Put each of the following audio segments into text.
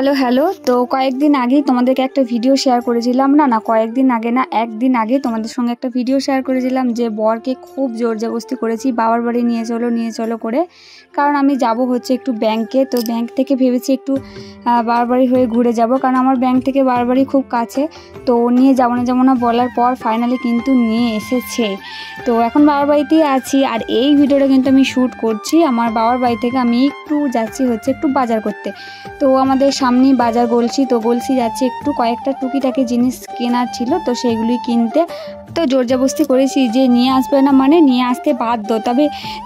Hello hello. তো কয়েকদিন আগেই তোমাদেরকে একটা ভিডিও শেয়ার করেছিলাম, না কয়েকদিন আগে না, একদিন আগে তোমাদের সঙ্গে একটা ভিডিও শেয়ার করেছিলাম যে বরকে খুব জোর জবরদস্তি করেছি বাবার বাড়ি নিয়ে চলো করে। কারণ আমি যাব হচ্ছে একটু ব্যাংকে, তো ব্যাংক থেকে ভেবেছি একটু বাবার বাড়ি হয়ে ঘুরে যাব, কারণ আমার ব্যাংক থেকে বাবার বাড়ি খুব কাছে। তো নিয়ে যাবো না বলার পর ফাইনালি কিন্তু নিয়ে এসেছে। তো এখন বাবার বাড়িতেই আছি, আর এই ভিডিওটা কিন্তু আমি শ্যুট করছি আমার বাবার বাড়ি থেকে। আমি একটু যাচ্ছি হচ্ছে একটু বাজার করতে। তো আমাদের সামনেই বাজার গলসি যাচ্ছি, একটু কয়েকটা টুকিটাকি জিনিস কেনার ছিল, তো সেইগুলি কিনতে। তো জোর জবরদস্তি করেছি যে নিয়ে আসবে না, মানে নিয়ে আসতে বাধ্য। তবে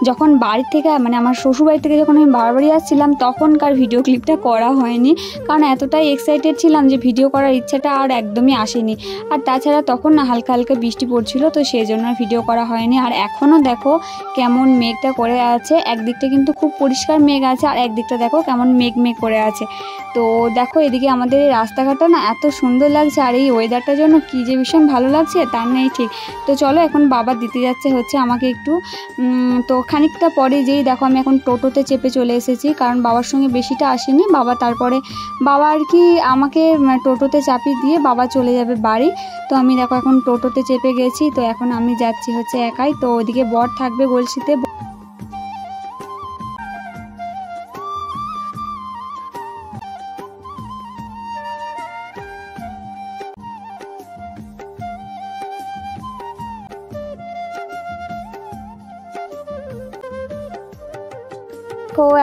যখন বাড়ি থেকে মানে আমার শ্বশুরবাড়ি থেকে যখন আমি বাবার বাড়ি আসছিলাম তখনকার ভিডিও ক্লিপটা করা হয়নি, কারণ এতটাই এক্সাইটেড ছিলাম যে ভিডিও করার ইচ্ছাটা আর একদমই আসেনি। আর তাছাড়া তখন না হালকা হালকা বৃষ্টি পড়ছিল, তো সেই জন্য ভিডিও করা হয়নি। আর এখনও দেখো কেমন মেঘটা করে আছে, একদিকটা কিন্তু খুব পরিষ্কার মেঘ আছে, আর একদিকটা দেখো কেমন মেঘ করে আছে। তো দেখো এদিকে আমাদের এই রাস্তাঘাটটা না এত সুন্দর লাগছে, আর এই ওয়েদারটার জন্য কী যে ভীষণ ভালো লাগছে তার নেই ঠিক। তো চলো এখন বাবা দিতে যাচ্ছে হচ্ছে আমাকে একটু, তো খানিকটা পরে যেই দেখো আমি এখন টোটোতে চেপে চলে এসেছি, কারণ বাবার সঙ্গে বেশিটা আসেনি বাবা। তারপরে বাবা আর কি আমাকে টোটোতে চাপিয়ে দিয়ে বাবা চলে যাবে বাড়ি। তো আমি দেখো এখন টোটোতে চেপে গেছি, তো এখন আমি যাচ্ছি হচ্ছে একাই। তো ওদিকে বর থাকবে গলসিতে।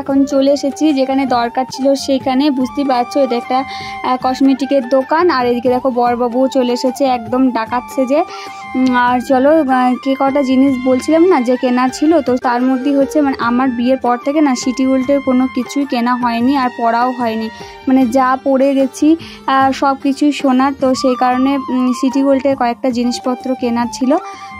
এখন চলে এসেছি যেখানে দরকার ছিল সেইখানে, বুঝতেই পারছো এটা একটা কসমেটিকের দোকান। আর এদিকে দেখো বরবাবুও চলে এসেছে একদম ডাকাচ্ছে যে। আর চলো কে কটা জিনিস বলছিলাম না যে কেনা ছিল, তো তার মধ্যেই হচ্ছে মানে আমার বিয়ের পর থেকে না সিটি গোল্ডের কোনো কিছুই কেনা হয়নি আর পরাও হয়নি, মানে যা পরে গেছি সব কিছুই সোনার। তো সেই কারণে সিটি গোল্ডের কয়েকটা জিনিসপত্র কেনার ছিল,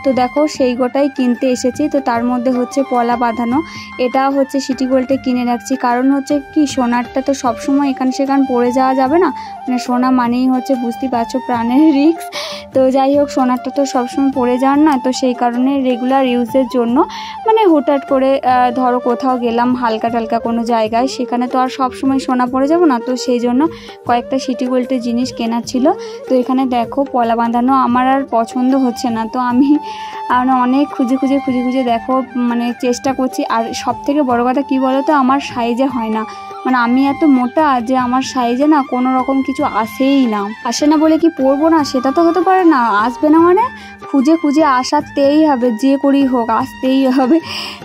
তো দেখো সেই গোটাই কিনতে এসেছি। তো তার মধ্যে হচ্ছে পলা বাঁধানো, এটা হচ্ছে সিটি গোল্ডে কিনে রাখছি, কারণ হচ্ছে কি সোনারটা তো সবসময় এখান সেখান পরে যাওয়া যাবে না, মানে সোনা মানেই হচ্ছে বুঝতেই পারছো প্রাণের রিস্ক। তো যাই হোক সোনারটা তো সবসময় পরে যাওয়ার না, তো সেই কারণে রেগুলার ইউজের জন্য মানে হুটহাট করে ধরো কোথাও গেলাম হালকা টালকা কোনো জায়গায়, সেখানে তো আর সবসময় সোনা পরে যাব না, তো সেই জন্য কয়েকটা সিটি গোল্ডের জিনিস কেনার ছিল। তো এখানে দেখো পলা বাঁধানো আমার আর পছন্দ হচ্ছে না, তো আমি অনেক খুঁজে দেখো মানে চেষ্টা করছি। আর সব থেকে বড় কথা কি বলো তো, আমার সাইজে হয় না, মানে আমি এত মোটা যে আমার সাইজে না কোনো রকম কিছু আসে না বলে কি পরবো না, সেটা তো হতে পারে না। আসবে না মানে খুঁজে আসাতেই হবে, যে করেই হোক আসতেই হবে।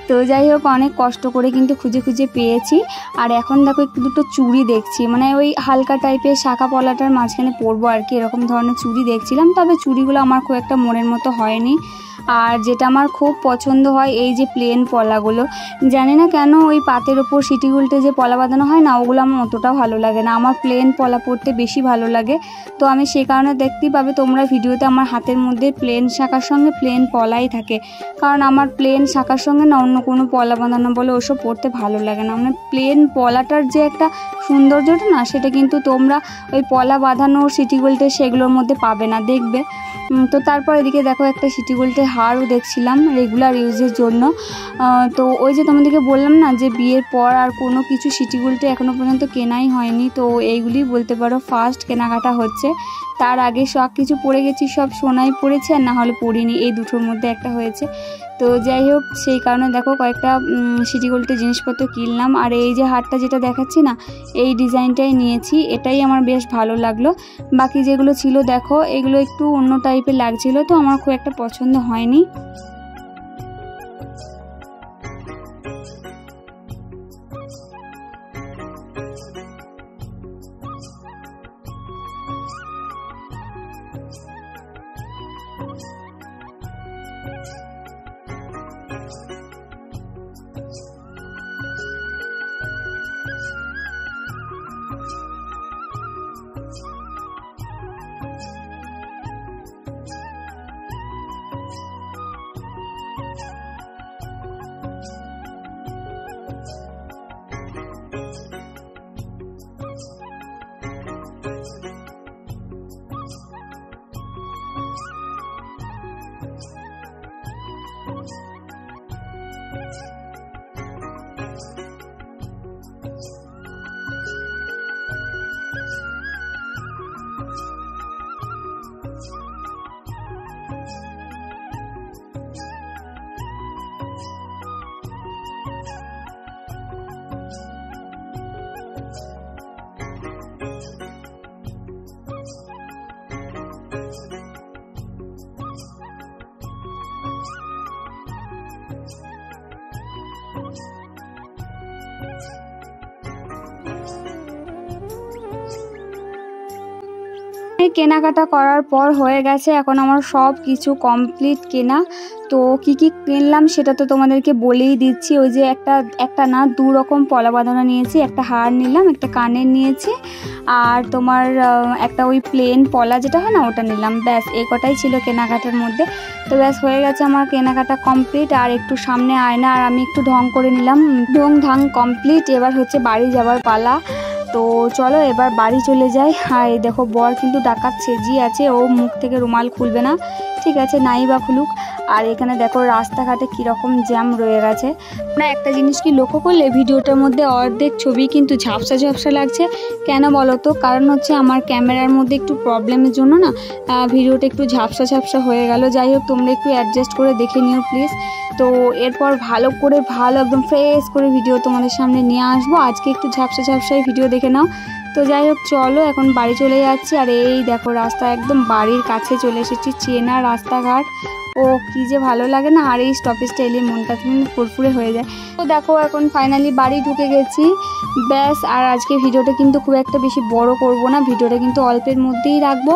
তো যাই হোক অনেক কষ্ট করে কিন্তু খুঁজে পেয়েছি। আর এখন দেখো একটু দুটো চুড়ি দেখছি, মানে ওই হালকা টাইপের শাখা পলাটার মাঝখানে পরবো আর কি, এরকম ধরনের চুড়ি দেখছিলাম। তবে চুড়িগুলো আমার খুব একটা মনের মতো হয়নি। আর যেটা আমার খুব পছন্দ হয় এই যে প্লেন পলাগুলো, জানি না কেন ওই পাতের ওপর সিটি গোল্ডে যে পলা বাঁধানো হয় না, ওগুলো আমার অতটাও ভালো লাগে না, আমার প্লেন পলা পরতে বেশি ভালো লাগে। তো আমি সেই কারণে দেখতেই পাবে তোমরা ভিডিওতে আমার হাতের মধ্যে প্লেন শাখার সঙ্গে প্লেন পলাই থাকে, কারণ আমার প্লেন শাখার সঙ্গে না অন্য কোনো পলা বাঁধানো বলে ওসব পরতে ভালো লাগে না। মানে প্লেন পলাটার যে একটা সৌন্দর্যটা না, সেটা কিন্তু তোমরা ওই পলা বাঁধানো সিটি গোল্ডে সেগুলোর মধ্যে পাবে না, দেখবে। তো তারপর এদিকে দেখো একটা সিটি গোল্ডের হারও দেখছিলাম রেগুলার ইউজের জন্য। তো ওই যে তোমাদেরকে বললাম না যে বিয়ের পর আর কোনো কিছু সিটি গোল্ডে এখনও পর্যন্ত কেনাই হয়নি, তো এইগুলি বলতে পারো ফার্স্ট কেনাকাটা হচ্ছে। তার আগে সব কিছু পরে গেছি, সব সোনাই পড়েছে আর না হলে পরিনি, এই দুটোর মধ্যে একটা হয়েছে। তো যাই হোক সেই কারণে দেখো কয়েকটা সিটি গোল্ডের জিনিসপত্র কিনলাম। আর এই যে হারটা যেটা দেখাচ্ছি না, এই ডিজাইনটাই নিয়েছি, এটাই আমার বেশ ভালো লাগলো। বাকি যেগুলো ছিল দেখো এগুলো একটু অন্য টাইপের লাগছিল, তো আমার খুব একটা পছন্দ হয়নি। কেনাকাটা করার পর হয়ে গেছে, এখন আমার সব কিছু কমপ্লিট কেনা। তো কি কি কিনলাম সেটা তো তোমাদেরকে বলেই দিচ্ছি। ওই যে একটা না 2 রকম পলা বাঁধানো নিয়েছি, একটা হার নিলাম, একটা কানের নিয়েছি, আর তোমার একটা ওই প্লেন পলা যেটা হয় না ওটা নিলাম। ব্যাস এই কটাই ছিল কেনাকাটার মধ্যে। তো ব্যাস হয়ে গেছে আমার কেনাকাটা কমপ্লিট। আর একটু সামনে আয়না আর আমি একটু ঢং করে নিলাম, ঢং ঢাং কমপ্লিট। এবার হচ্ছে বাড়ি যাবার পালা। তো চলো এবার বাড়ি চলে যাই। আর এই দেখো বর কিন্তু ডাকাত সেজিয়ে আছে, ও মুখ থেকে রুমাল খুলবে না, ঠিক আছে নাই বা খুলুক। আর এখানে দেখো রাস্তাঘাটে কীরকম জ্যাম রয়ে গেছে। না একটা জিনিস কি লক্ষ্য করলে, ভিডিওটার মধ্যে অর্ধেক ছবি কিন্তু ঝাপসা ঝাপসা লাগছে। কেন বলো তো? কারণ হচ্ছে আমার ক্যামেরার মধ্যে একটু প্রবলেমের জন্য না ভিডিওটা একটু ঝাপসা ঝাপসা হয়ে গেল। যাই হোক তোমরা একটু অ্যাডজাস্ট করে দেখে নিও প্লিজ। তো এরপর ভালো একদম ফ্রেশ করে ভিডিও তোমাদের সামনে নিয়ে আসবো। আজকে একটু ঝাপসা ঝাপসায় ভিডিও দেখে নাও। তো যাই হোক চলো এখন বাড়ি চলে যাচ্ছি। আর এই দেখো রাস্তা একদম বাড়ির কাছে চলে এসেছি, চেনা রাস্তাঘাট। ও কি যে ভালো লাগে না, আর এই স্টপেজটা এলে মনটা কিন্তু ফুরফুরে হয়ে যায়। তো দেখো এখন ফাইনালি বাড়ি ঢুকে গেছি। ব্যাস আর আজকে ভিডিওটা কিন্তু খুব একটা বেশি বড় করব না, ভিডিওটা কিন্তু অল্পের মধ্যেই রাখবো।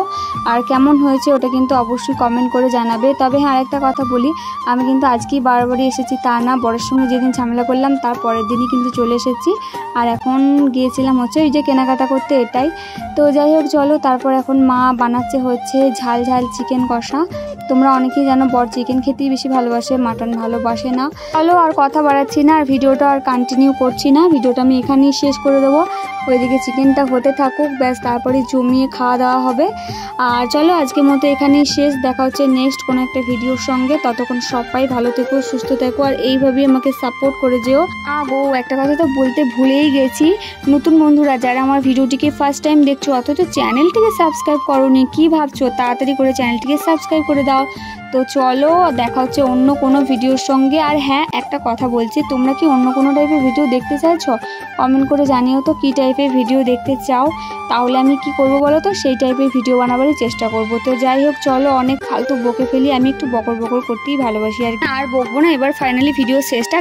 আর কেমন হয়েছে ওটা কিন্তু অবশ্যই কমেন্ট করে জানাবে। তবে হ্যাঁ আরেকটা কথা বলি, আমি কিন্তু আজকেই বারবারই এসেছি তা না, বরের সঙ্গে যেদিন ঝামেলা করলাম তার পরের দিনই কিন্তু চলে এসেছি। আর এখন গিয়েছিলাম হচ্ছে ওই যে কেনাকাটা করতে, এটাই। তো যাই হোক চলো, তারপর এখন মা বানাচ্ছে হচ্ছে ঝাল ঝাল চিকেন কষা। তোমরা অনেকেই জানো বর চিকেন খেতেই বেশি ভালোবাসে, মাটন ভালোবাসে না। চলো আর কথা বাড়াচ্ছি না, আর ভিডিওটা আর কন্টিনিউ করছি না, ভিডিওটা আমি এখানেই শেষ করে দেবো। ওইদিকে চিকেনটা হতে থাকুক, ব্যাস তারপরে জমিয়ে খাওয়া দাওয়া হবে। আর চলো আজকের মতো এখানেই শেষ, দেখা হচ্ছে নেক্সট কোনো একটা ভিডিওর সঙ্গে। ততক্ষণ সবাই ভালো থেকো, সুস্থ থেকো, আর এইভাবেই আমাকে সাপোর্ট করে যেও। একটা কথা তো বলতে ভুলেই গেছি, নতুন বন্ধুরা যারা আমার ভিডিওটিকে ফার্স্ট টাইম দেখছো অথচ চ্যানেলটিকে সাবস্ক্রাইব করোনি, কি ভাবছো? তাড়াতাড়ি করে চ্যানেলটিকে সাবস্ক্রাইব করে দাও। তো চলো দেখা হচ্ছে অন্য কোনো ভিডিওর সঙ্গে। আর হ্যাঁ একটা কথা বলছি, তোমরা কি অন্য কোনো টাইপের ভিডিও দেখতে চাইছো? কমেন্ট করে জানিও তো কী টাইপের ভিডিও দেখতে চাও, তাহলে আমি কি করব বলো তো, সেই টাইপের ভিডিও বানাবারই চেষ্টা করব। তো যাই হোক চলো, অনেক ফালতু বকে ফেলি, আমি একটু বকর বকর করতেই ভালোবাসি আর বকবো না। এবার ফাইনালি ভিডিও শেষটা